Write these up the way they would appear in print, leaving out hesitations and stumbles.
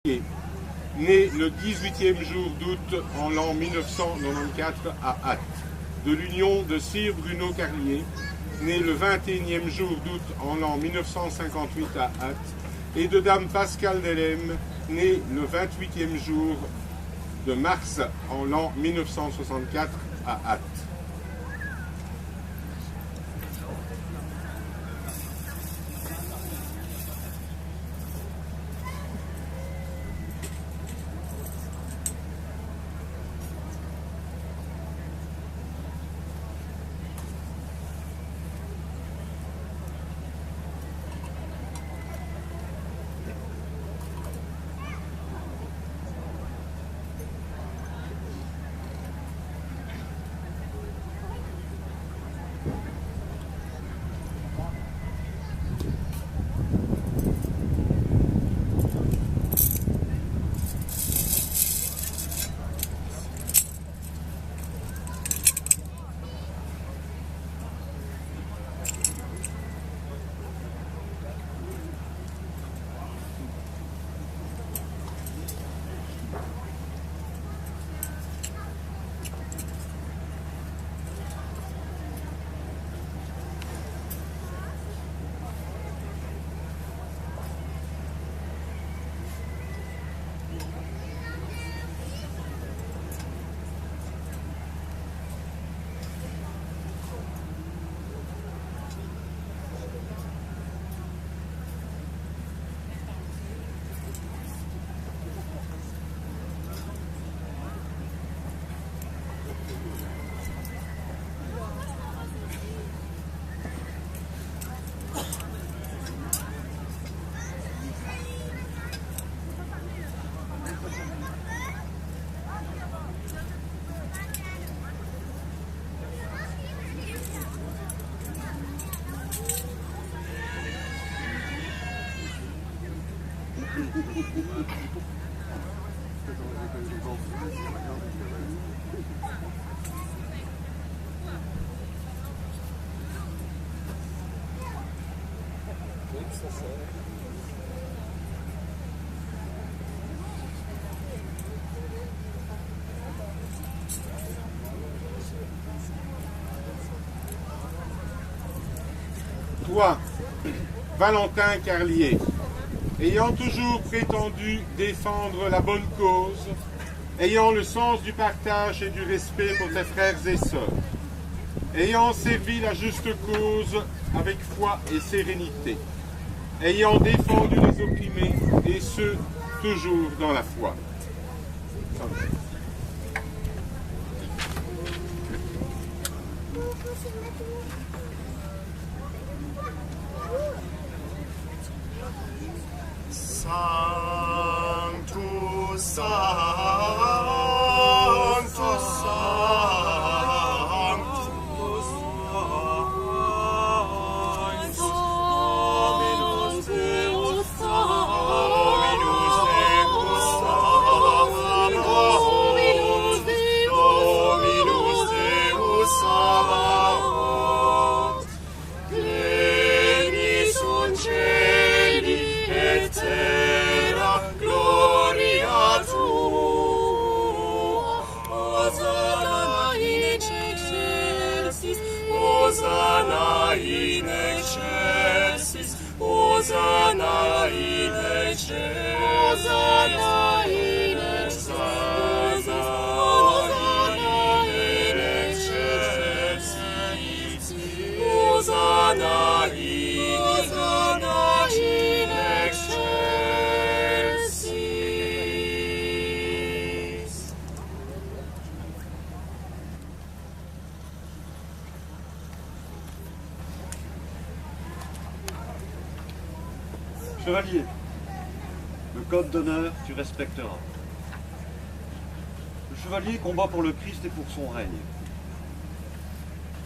né le 18e jour d'août en l'an 1994 à Ath, de l'union de Sir Bruno Carlier, né le 21e jour d'août en l'an 1958 à Ath, et de Dame Pascale Delhem, née le 28e jour de mars en l'an 1964 à Ath. Toi, Valentin Carlier, ayant toujours prétendu défendre la bonne cause, ayant le sens du partage et du respect pour tes frères et sœurs, ayant servi la juste cause avec foi et sérénité, ayant défendu les opprimés, et ce, toujours dans la foi. Sanctus, Sanctus, Sanctus, Dominus Deus Sabaoth, Dominus Deus Sabaoth, pleni sunt cieli et terra gloria tua. Hosanna in excelsis, Hosanna in excelsis, Hosanna in excelsis, Hosanna in excelsis, Hosanna in excelsis. Chevalier, le code d'honneur, tu respecteras. Le chevalier combat pour le Christ et pour son règne.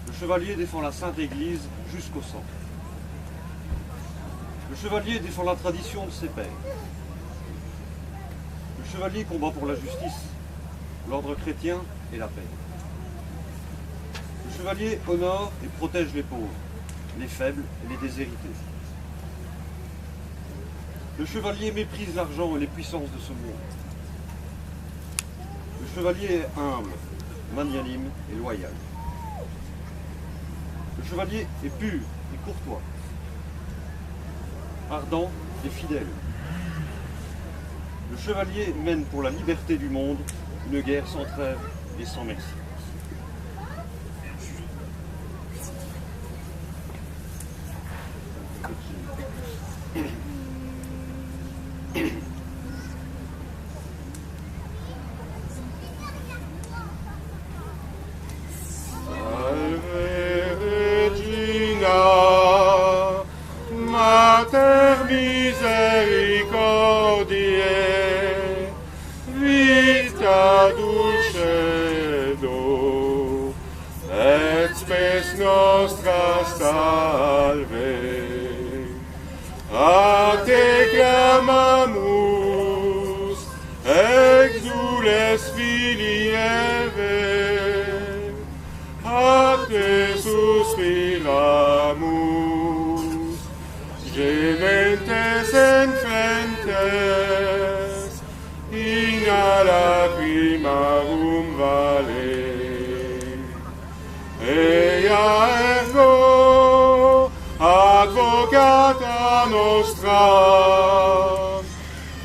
Le chevalier défend la Sainte Église jusqu'au sang. Le chevalier défend la tradition de ses pères. Le chevalier combat pour la justice, l'ordre chrétien et la paix. Le chevalier honore et protège les pauvres, les faibles et les déshérités. Le chevalier méprise l'argent et les puissances de ce monde. Le chevalier est humble, magnanime et loyal. Le chevalier est pur et courtois, ardent et fidèle. Le chevalier mène pour la liberté du monde une guerre sans trêve et sans merci. Mater misericordiae, vita dulcedo, et spes nostra salve. A te clamamus, exules filii Eve, a te suspiramus, gementes infentes, in lacrimarum vale. Ea ergo, advocata nostra,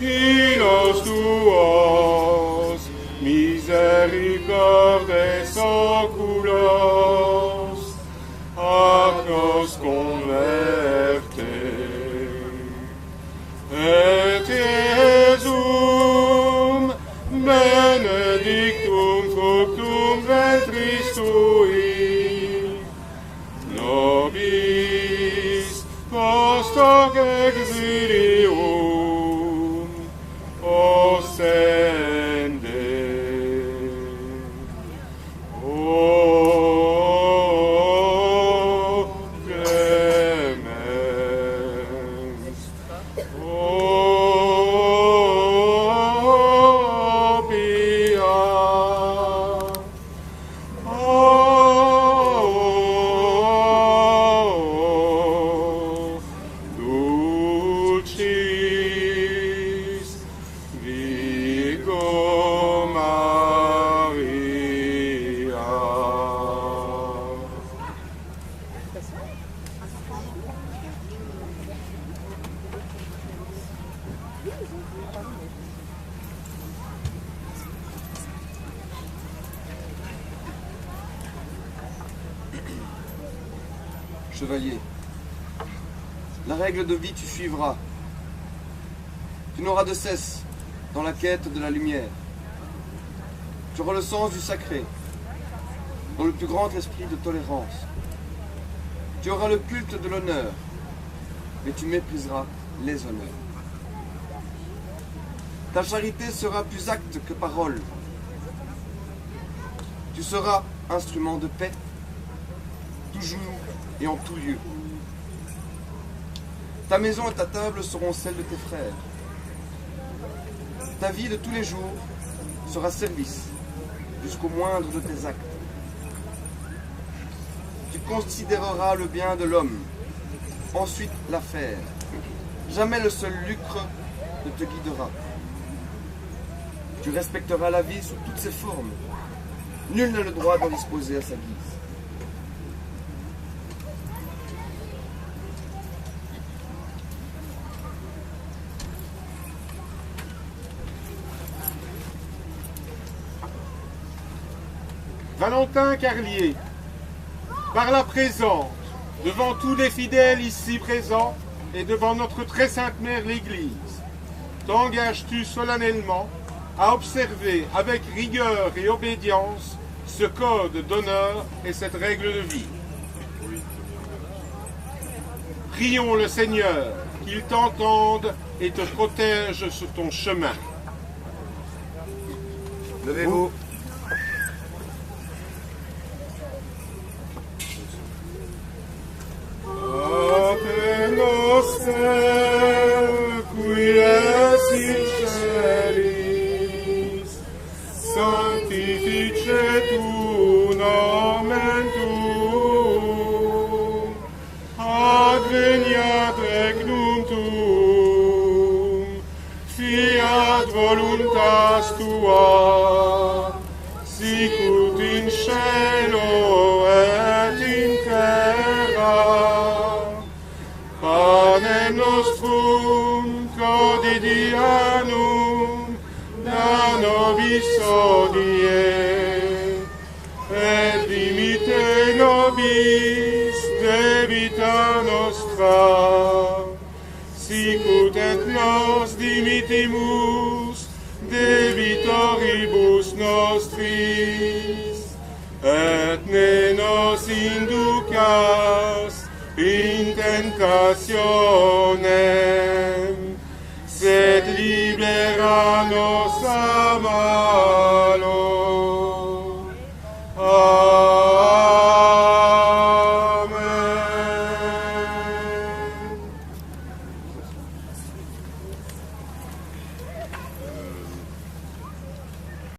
ilos tuos, misericordes oculos, ac nos converte. Et Iesum, benedictum fructum ventris tui, nobis post hoc exilium ostende. O clemens, o pia, dulcis Virgo Maria. Chevalier, la règle de vie tu suivras. Tu n'auras de cesse dans la quête de la lumière. Tu auras le sens du sacré, dans le plus grand esprit de tolérance. Tu auras le culte de l'honneur, mais tu mépriseras les honneurs. Ta charité sera plus acte que parole. Tu seras instrument de paix, toujours et en tout lieu. Ta maison et ta table seront celles de tes frères. Ta vie de tous les jours sera service, jusqu'au moindre de tes actes. Tu considéreras le bien de l'homme, ensuite l'affaire. Jamais le seul lucre ne te guidera. Tu respecteras la vie sous toutes ses formes. Nul n'a le droit d'en disposer à sa guise. Valentin Carlier, par la présente, devant tous les fidèles ici présents et devant notre très sainte mère l'Église, t'engages-tu solennellement à observer avec rigueur et obédience ce code d'honneur et cette règle de vie? Prions le Seigneur qu'il t'entende et te protège sur ton chemin. Levez-vous. Pater noster, qui es in celis, sanctificetur nomen tuum, adveniat regnum tuum, voluntas tua, sicut in cielo et in terra. Panem nostrum quotidianum da nobis hodie, et dimitte nobis debita nostra, sicut et nos dimittimus debitoribus nostris, et ne nos inducas in tentationem, sed libera nos a